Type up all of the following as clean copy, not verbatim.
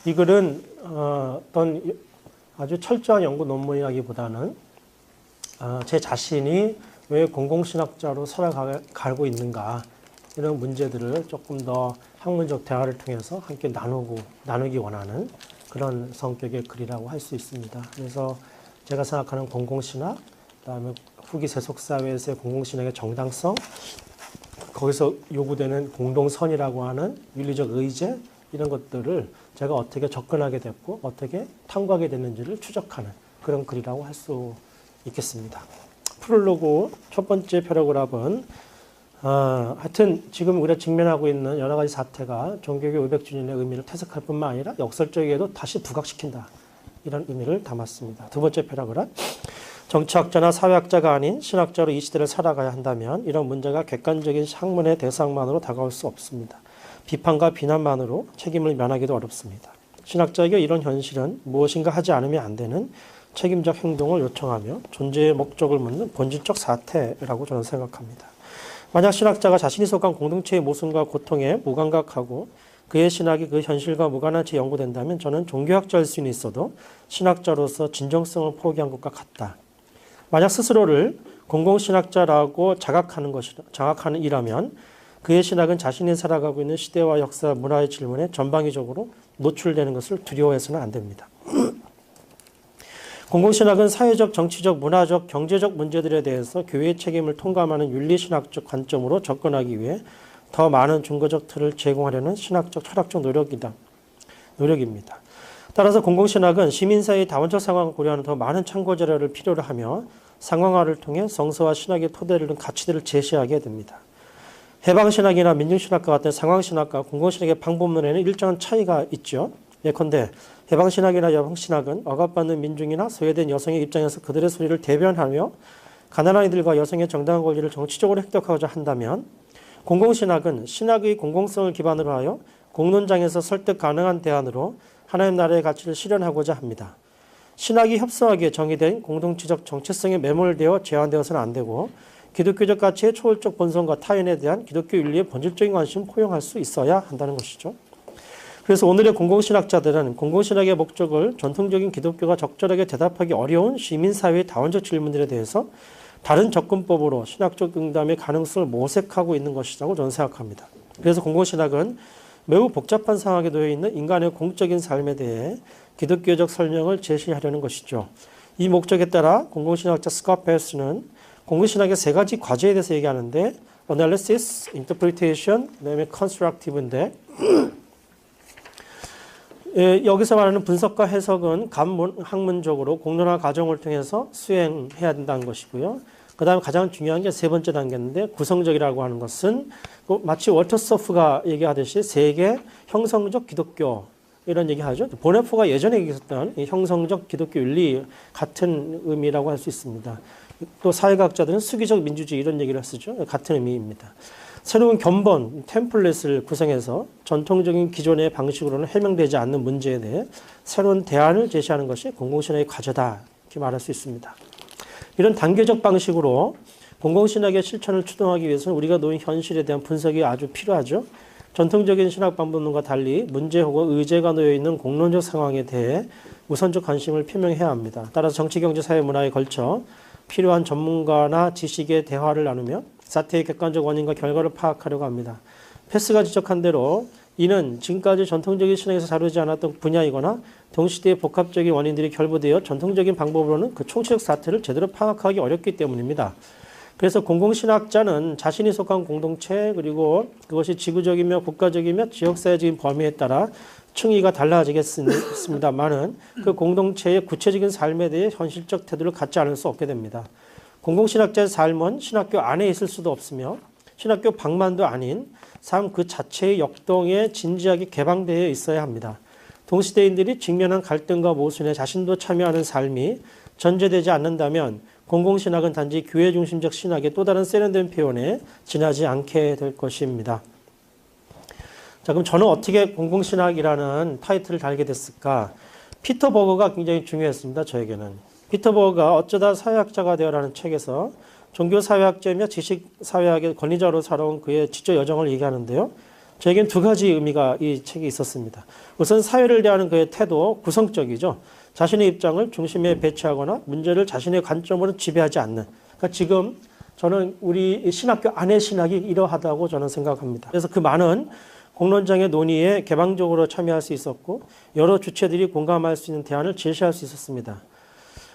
이 글은 어떤 아주 철저한 연구 논문이라기보다는 제 자신이 왜 공공신학자로 살아가고 있는가 이런 문제들을 조금 더 학문적 대화를 통해서 함께 나누기 원하는 그런 성격의 글이라고 할 수 있습니다. 그래서 제가 생각하는 공공신학, 그다음에 후기 세속사회에서의 공공신학의 정당성, 거기서 요구되는 공동선이라고 하는 윤리적 의제 이런 것들을 제가 어떻게 접근하게 됐고 어떻게 탐구하게 됐는지를 추적하는 그런 글이라고 할 수 있겠습니다. 프롤로그 첫 번째 패러그래프는 하여튼 지금 우리가 직면하고 있는 여러 가지 사태가 종교교 500주년의 의미를 퇴색할 뿐만 아니라 역설적이게도 다시 부각시킨다. 이런 의미를 담았습니다. 두 번째 패러그래프. 정치학자나 사회학자가 아닌 신학자로 이 시대를 살아가야 한다면 이런 문제가 객관적인 학문의 대상만으로 다가올 수 없습니다. 비판과 비난만으로 책임을 면하기도 어렵습니다. 신학자에게 이런 현실은 무엇인가 하지 않으면 안 되는 책임적 행동을 요청하며 존재의 목적을 묻는 본질적 사태라고 저는 생각합니다. 만약 신학자가 자신이 속한 공동체의 모순과 고통에 무감각하고 그의 신학이 그 현실과 무관한 채 연구된다면 저는 종교학자일 수는 있어도 신학자로서 진정성을 포기한 것과 같다. 만약 스스로를 공공신학자라고 자각하는 이라면 그의 신학은 자신이 살아가고 있는 시대와 역사, 문화의 질문에 전방위적으로 노출되는 것을 두려워해서는 안 됩니다. 공공신학은 사회적, 정치적, 문화적, 경제적 문제들에 대해서 교회의 책임을 통감하는 윤리신학적 관점으로 접근하기 위해 더 많은 중거적 틀을 제공하려는 신학적, 철학적 노력입니다. 따라서 공공신학은 시민사회의 다원적 상황을 고려하는 더 많은 참고 자료를 필요로 하며 상황화를 통해 성서와 신학의 토대를 둔 가치들을 제시하게 됩니다. 해방신학이나 민중신학과 같은 상황신학과 공공신학의 방법론에는 일정한 차이가 있죠. 예컨대 해방신학이나 여방신학은 억압받는 민중이나 소외된 여성의 입장에서 그들의 소리를 대변하며 가난한 이들과 여성의 정당한 권리를 정치적으로 획득하고자 한다면 공공신학은 신학의 공공성을 기반으로 하여 공론장에서 설득 가능한 대안으로 하나님 나라의 가치를 실현하고자 합니다. 신학이 협소하게 정의된 공동체적 정체성에 매몰되어 제한되어서는 안 되고 기독교적 가치의 초월적 본성과 타인에 대한 기독교 윤리의 본질적인 관심을 포용할 수 있어야 한다는 것이죠. 그래서 오늘의 공공신학자들은 공공신학의 목적을 전통적인 기독교가 적절하게 대답하기 어려운 시민사회의 다원적 질문들에 대해서 다른 접근법으로 신학적 응답의 가능성을 모색하고 있는 것이라고 저는 생각합니다. 그래서 공공신학은 매우 복잡한 상황에 놓여 있는 인간의 공적인 삶에 대해 기독교적 설명을 제시하려는 것이죠. 이 목적에 따라 공공신학자 스캇 베스는 공공신학의 세 가지 과제에 대해서 얘기하는데 Analysis, Interpretation, 그다음에 Constructive인데 여기서 말하는 분석과 해석은 학문적으로 공론화 과정을 통해서 수행해야 된다는 것이고요. 그 다음에 가장 중요한 게 세 번째 단계인데 구성적이라고 하는 것은 마치 월터 서프가 얘기하듯이 세계 형성적 기독교 이런 얘기하죠. 보네포가 예전에 얘기했던 형성적 기독교 윤리 같은 의미라고 할 수 있습니다. 또 사회학자들은 수기적 민주주의 이런 얘기를 쓰죠. 같은 의미입니다. 새로운 견본, 템플릿을 구성해서 전통적인 기존의 방식으로는 해명되지 않는 문제에 대해 새로운 대안을 제시하는 것이 공공신학의 과제다. 이렇게 말할 수 있습니다. 이런 단계적 방식으로 공공신학의 실천을 추동하기 위해서는 우리가 놓인 현실에 대한 분석이 아주 필요하죠. 전통적인 신학 방법론과 달리 문제 혹은 의제가 놓여 있는 공론적 상황에 대해 우선적 관심을 표명해야 합니다. 따라서 정치, 경제, 사회, 문화에 걸쳐 필요한 전문가나 지식의 대화를 나누며 사태의 객관적 원인과 결과를 파악하려고 합니다. 패스가 지적한 대로 이는 지금까지 전통적인 신학에서 다루지 않았던 분야이거나 동시대의 복합적인 원인들이 결부되어 전통적인 방법으로는 그 총체적 사태를 제대로 파악하기 어렵기 때문입니다. 그래서 공공신학자는 자신이 속한 공동체 그리고 그것이 지구적이며 국가적이며 지역사회적인 범위에 따라 층위가 달라지겠습니다만은 그 공동체의 구체적인 삶에 대해 현실적 태도를 갖지 않을 수 없게 됩니다. 공공신학자의 삶은 신학교 안에 있을 수도 없으며 신학교 밖만도 아닌 삶 그 자체의 역동에 진지하게 개방되어 있어야 합니다. 동시대인들이 직면한 갈등과 모순에 자신도 참여하는 삶이 전제되지 않는다면 공공신학은 단지 교회 중심적 신학의 또 다른 세련된 표현에 지나지 않게 될 것입니다. 자, 그럼 저는 어떻게 공공신학이라는 타이틀을 달게 됐을까? 피터 버거가 굉장히 중요했습니다. 저에게는. 피터 버거가 어쩌다 사회학자가 되어라는 책에서 종교사회학자이며 지식사회학의 권위자로 살아온 그의 지적 여정을 얘기하는데요. 저에겐 두 가지 의미가 이 책에 있었습니다. 우선 사회를 대하는 그의 태도, 구성적이죠. 자신의 입장을 중심에 배치하거나 문제를 자신의 관점으로 지배하지 않는. 그러니까 지금 저는 우리 신학교 안의 신학이 이러하다고 저는 생각합니다. 그래서 그 많은 공론장의 논의에 개방적으로 참여할 수 있었고 여러 주체들이 공감할 수 있는 대안을 제시할 수 있었습니다.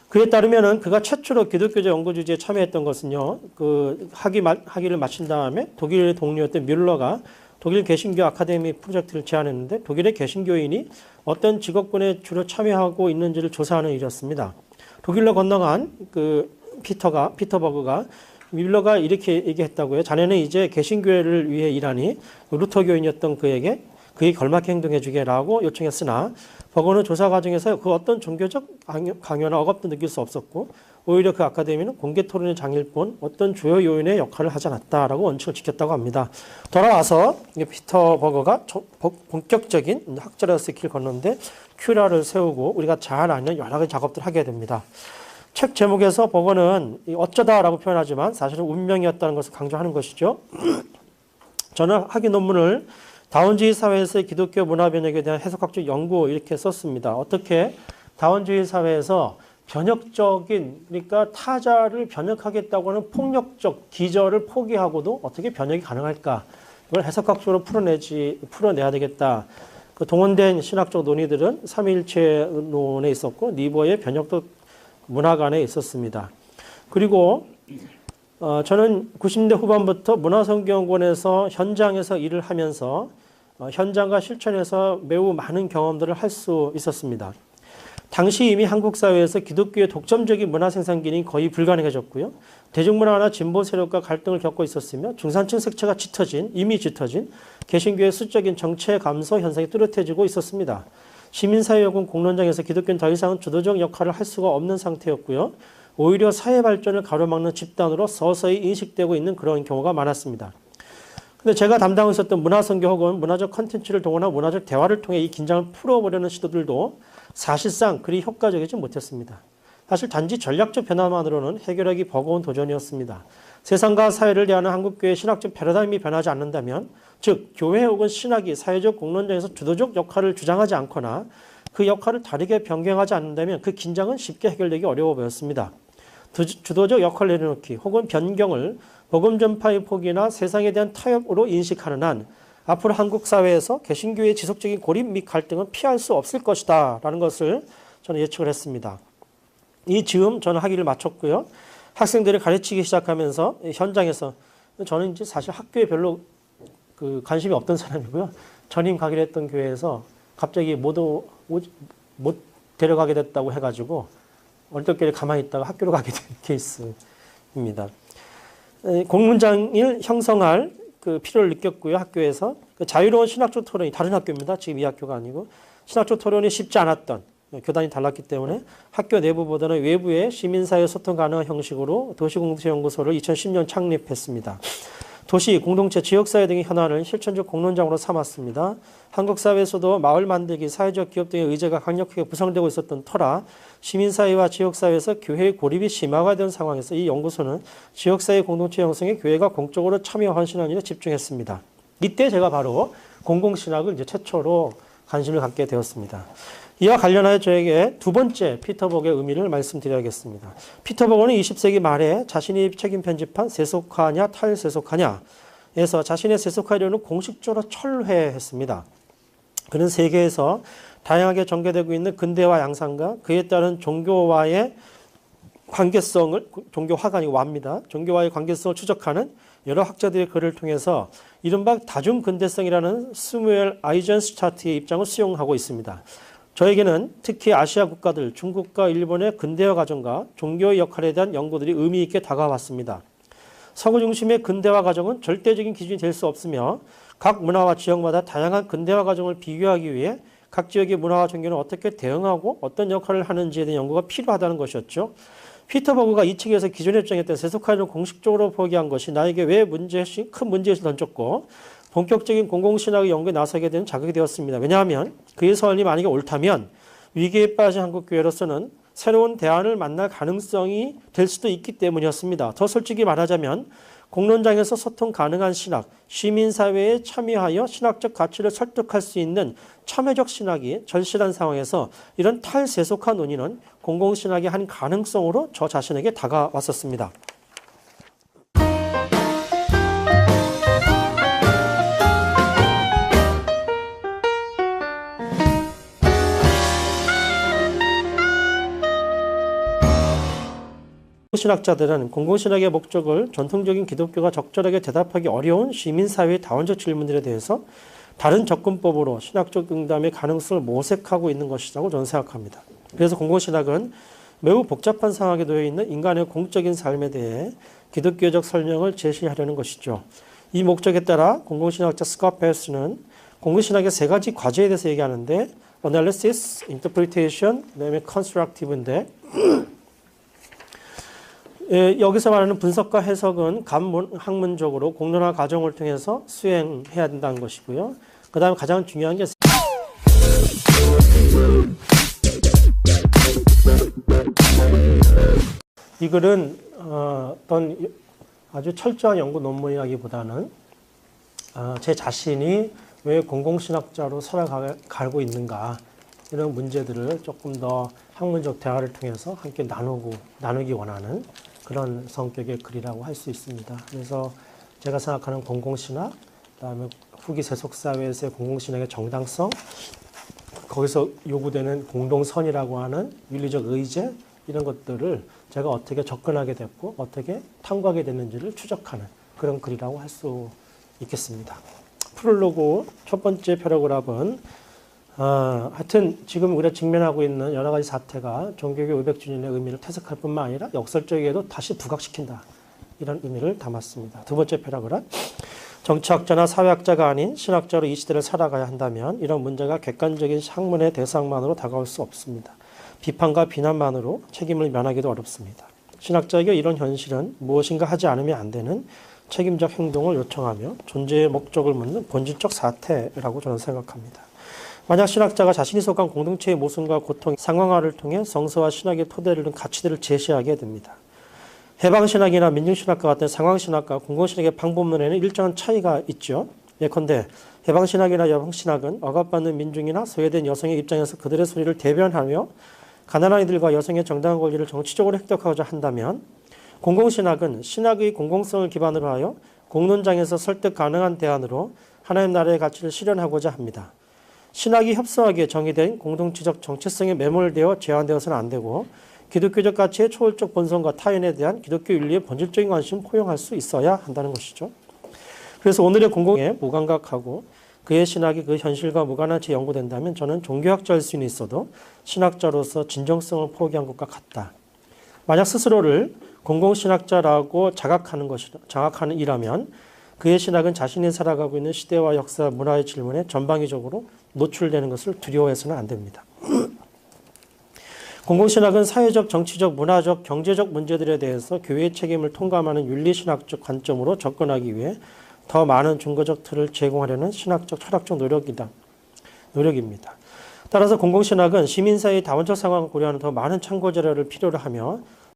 그에 따르면은 그가 최초로 기독교적 연구 주제에 참여했던 것은요. 그 학위를 마친 다음에 독일의 동료였던 뮬러가 독일 개신교 아카데미 프로젝트를 제안했는데 독일의 개신교인이 어떤 직업군에 주로 참여하고 있는지를 조사하는 일이었습니다. 독일로 건너간 그 피터버그가 뮬러가 이렇게 얘기했다고요. 자네는 이제 개신교회를 위해 일하니 루터교인이었던 그에게 걸맞게 행동해 주게라고 요청했으나 버거는 조사 과정에서 그 어떤 종교적 강요나 억압도 느낄 수 없었고 오히려 그 아카데미는 공개 토론의 장일 뿐 어떤 주요 요인의 역할을 하지 않았다라고 원칙을 지켰다고 합니다. 돌아와서 피터 버거가 본격적인 학자로서의 길을 걷는데 큐라를 세우고 우리가 잘 아는 여러 가지 작업들을 하게 됩니다. 책 제목에서 버거는 어쩌다라고 표현하지만 사실은 운명이었다는 것을 강조하는 것이죠. 저는 학위 논문을 다원주의 사회에서의 기독교 문화 변혁에 대한 해석학적 연구 이렇게 썼습니다. 어떻게 다원주의 사회에서 변혁적인, 그러니까 타자를 변혁하겠다고 하는 폭력적 기저를 포기하고도 어떻게 변혁이 가능할까? 이걸 해석학적으로 풀어내야 되겠다. 그 동원된 신학적 논의들은 삼위일체론에 있었고 니버의 변혁도 문화관에 있었습니다. 그리고 저는 90년대 후반부터 문화선교연구원에서 현장에서 일을 하면서 현장과 실천에서 매우 많은 경험들을 할 수 있었습니다. 당시 이미 한국 사회에서 기독교의 독점적인 문화 생산 기능이 거의 불가능해졌고요. 대중문화나 진보 세력과 갈등을 겪고 있었으며 중산층 색채가 이미 짙어진 개신교의 수적인 정체 감소 현상이 뚜렷해지고 있었습니다. 시민사회연구원 공론장에서 기독교는 더 이상 주도적 역할을 할 수가 없는 상태였고요. 오히려 사회 발전을 가로막는 집단으로 서서히 인식되고 있는 그런 경우가 많았습니다. 근데 제가 담당하고 있었던 문화선교 혹은 문화적 컨텐츠를 동원한 문화적 대화를 통해 이 긴장을 풀어보려는 시도들도 사실상 그리 효과적이지 못했습니다. 사실 단지 전략적 변화만으로는 해결하기 버거운 도전이었습니다. 세상과 사회를 대하는 한국교회의 신학적 패러다임이 변하지 않는다면, 즉 교회 혹은 신학이 사회적 공론장에서 주도적 역할을 주장하지 않거나 그 역할을 다르게 변경하지 않는다면 그 긴장은 쉽게 해결되기 어려워 보였습니다. 주도적 역할을 내려놓기 혹은 변경을 복음 전파의 포기나 세상에 대한 타협으로 인식하는 한 앞으로 한국 사회에서 개신교의 지속적인 고립 및 갈등은 피할 수 없을 것이다 라는 것을 저는 예측을 했습니다. 이 즈음 저는 학위를 마쳤고요. 학생들을 가르치기 시작하면서 현장에서 저는 이제 사실 학교에 별로 관심이 없던 사람이고요. 전임 가기로 했던 교회에서 갑자기 못 데려가게 됐다고 해가지고 얼떨결에 가만히 있다가 학교로 가게 된 케이스입니다. 공문장을 형성할 그 필요를 느꼈고요. 학교에서 그 자유로운 신학적 토론이 다른 학교입니다. 지금 이 학교가 아니고 신학적 토론이 쉽지 않았던 교단이 달랐기 때문에 학교 내부보다는 외부의 시민사회 소통 가능한 형식으로 도시공동체연구소를 2010년 창립했습니다. 도시, 공동체, 지역사회 등의 현안을 실천적 공론장으로 삼았습니다. 한국 사회에서도 마을 만들기, 사회적 기업 등의 의제가 강력하게 부상되고 있었던 터라 시민사회와 지역사회에서 교회의 고립이 심화가 상황에서 이 연구소는 지역사회 공동체 형성에 교회가 공적으로 참여 헌신하는 일에 집중했습니다. 이때 제가 바로 공공신학을 이제 최초로 관심을 갖게 되었습니다. 이와 관련하여 저에게 두 번째 피터버그의 의미를 말씀드려야겠습니다. 피터버그는 20세기 말에 자신이 책임 편집한 세속화냐 탈세속화냐에서 자신의 세속화론을 공식적으로 철회했습니다. 그는 세계에서 다양하게 전개되고 있는 근대화 양상과 그에 따른 종교와의 관계성을, 종교화가 아니고 와입니다. 종교와의 관계성을 추적하는 여러 학자들의 글을 통해서 이른바 다중근대성이라는 스무엘 아이젠스타트의 입장을 수용하고 있습니다. 저에게는 특히 아시아 국가들, 중국과 일본의 근대화 과정과 종교의 역할에 대한 연구들이 의미 있게 다가왔습니다. 서구 중심의 근대화 과정은 절대적인 기준이 될 수 없으며 각 문화와 지역마다 다양한 근대화 과정을 비교하기 위해 각 지역의 문화와 종교는 어떻게 대응하고 어떤 역할을 하는지에 대한 연구가 필요하다는 것이었죠. 피터버그가 이 책에서 기존에 주장했던 세속화를 공식적으로 포기한 것이 나에게 왜 큰 문제의식을 던졌고 본격적인 공공신학의 연구에 나서게 된 자극이 되었습니다. 왜냐하면 그의 설이 만약에 옳다면 위기에 빠진 한국교회로서는 새로운 대안을 만날 가능성이 될 수도 있기 때문이었습니다. 더 솔직히 말하자면 공론장에서 소통 가능한 신학, 시민사회에 참여하여 신학적 가치를 설득할 수 있는 참여적 신학이 절실한 상황에서 이런 탈세속화 논의는 공공신학의 한 가능성으로 저 자신에게 다가왔었습니다. 신학자들은 공공신학의 목적을 전통적인 기독교가 적절하게 대답하기 어려운 시민사회의 다원적 질문들에 대해서 다른 접근법으로 신학적 응답의 가능성을 모색하고 있는 것이라고 저는 생각합니다. 그래서 공공신학은 매우 복잡한 상황에 놓여 있는 인간의 공적인 삶에 대해 기독교적 설명을 제시하려는 것이죠. 이 목적에 따라 공공신학자 스캇 페어스는 공공신학의 세 가지 과제에 대해서 얘기하는데 Analysis, Interpretation, 그다음에 Constructive인데 여기서 말하는 분석과 해석은 학문적으로 공론화 과정을 통해서 수행해야 된다는 것이고요. 그 다음에 가장 중요한 게 이 글은 어떤 아주 철저한 연구 논문이라기보다는 제 자신이 왜 공공신학자로 살아가고 있는가 이런 문제들을 조금 더 학문적 대화를 통해서 함께 나누기 원하는 그런 성격의 글이라고 할 수 있습니다. 그래서 제가 생각하는 공공신학, 그다음에 후기 세속사회에서의 공공신학의 정당성, 거기서 요구되는 공동선이라고 하는 윤리적 의제 이런 것들을 제가 어떻게 접근하게 됐고 어떻게 탐구하게 됐는지를 추적하는 그런 글이라고 할 수 있겠습니다. 프롤로그 첫 번째 패러그래프는 하여튼 지금 우리가 직면하고 있는 여러 가지 사태가 종교교 500주년의 의미를 퇴색할 뿐만 아니라 역설적에도 다시 부각시킨다. 이런 의미를 담았습니다. 두 번째 패러그래프. 정치학자나 사회학자가 아닌 신학자로 이 시대를 살아가야 한다면 이런 문제가 객관적인 학문의 대상만으로 다가올 수 없습니다. 비판과 비난만으로 책임을 면하기도 어렵습니다. 신학자에게 이런 현실은 무엇인가 하지 않으면 안 되는 책임적 행동을 요청하며 존재의 목적을 묻는 본질적 사태라고 저는 생각합니다. 만약 신학자가 자신이 속한 공동체의 모순과 고통, 상황화를 통해 성서와 신학의 토대를 둔 가치들을 제시하게 됩니다. 해방신학이나 민중신학과 같은 상황신학과 공공신학의 방법론에는 일정한 차이가 있죠. 예컨대 해방신학이나 여성신학은 억압받는 민중이나 소외된 여성의 입장에서 그들의 소리를 대변하며 가난한 이들과 여성의 정당한 권리를 정치적으로 획득하고자 한다면 공공신학은 신학의 공공성을 기반으로 하여 공론장에서 설득 가능한 대안으로 하나님 나라의 가치를 실현하고자 합니다. 신학이 협소하게 정의된 공동체적 정체성에 매몰되어 제한되어서는 안 되고 기독교적 가치의 초월적 본성과 타인에 대한 기독교 윤리의 본질적인 관심을 포용할 수 있어야 한다는 것이죠. 그래서 오늘의 공공에 무감각하고 그의 신학이 그 현실과 무관한 채 연구된다면 저는 종교학자일 수는 있어도 신학자로서 진정성을 포기한 것과 같다. 만약 스스로를 공공신학자라고 자각하는 이라면 그의 신학은 자신이 살아가고 있는 시대와 역사, 문화의 질문에 전방위적으로 노출되는 것을 두려워해서는 안 됩니다. 공공신학은 사회적, 정치적, 문화적, 경제적 문제들에 대해서 교회의 책임을 통감하는 윤리신학적 관점으로 접근하기 위해 더 많은 중거적 틀을 제공하려는 신학적, 철학적 노력입니다. 따라서 공공신학은 시민사회의 다원적 상황을 고려하는 더 많은 참고 자료를 필요로 하며